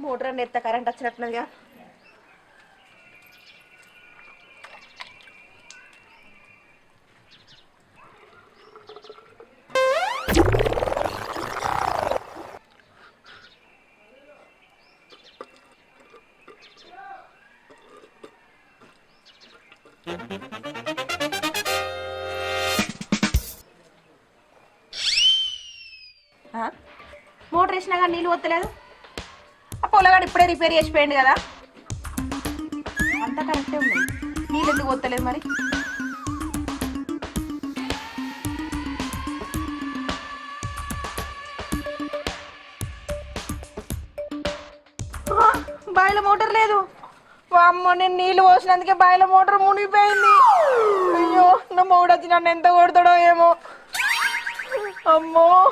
Motor అన్ని ఎత్త current వచ్చినట్టున్నదిగా. Motor వేసినా కానీ నీళ్ళు వస్తలేదు. ఆ పొలగాడు ఇప్పుడే రిపేర్ చేసిపోయింది కదా, అంతా కరెక్టే ఉంది. నీళ్ళు ఎందుకు వస్తలేదు మరి? బాయిలో మోటార్ లేదు. అమ్మో, నేను నీళ్ళు పోసినందుకే బాయిలో మోటార్ మునిగిపోయింది. అయ్యో, నా మొగుడు వచ్చి నన్ను ఎంత కొడతాడో ఏమో. అమ్మో.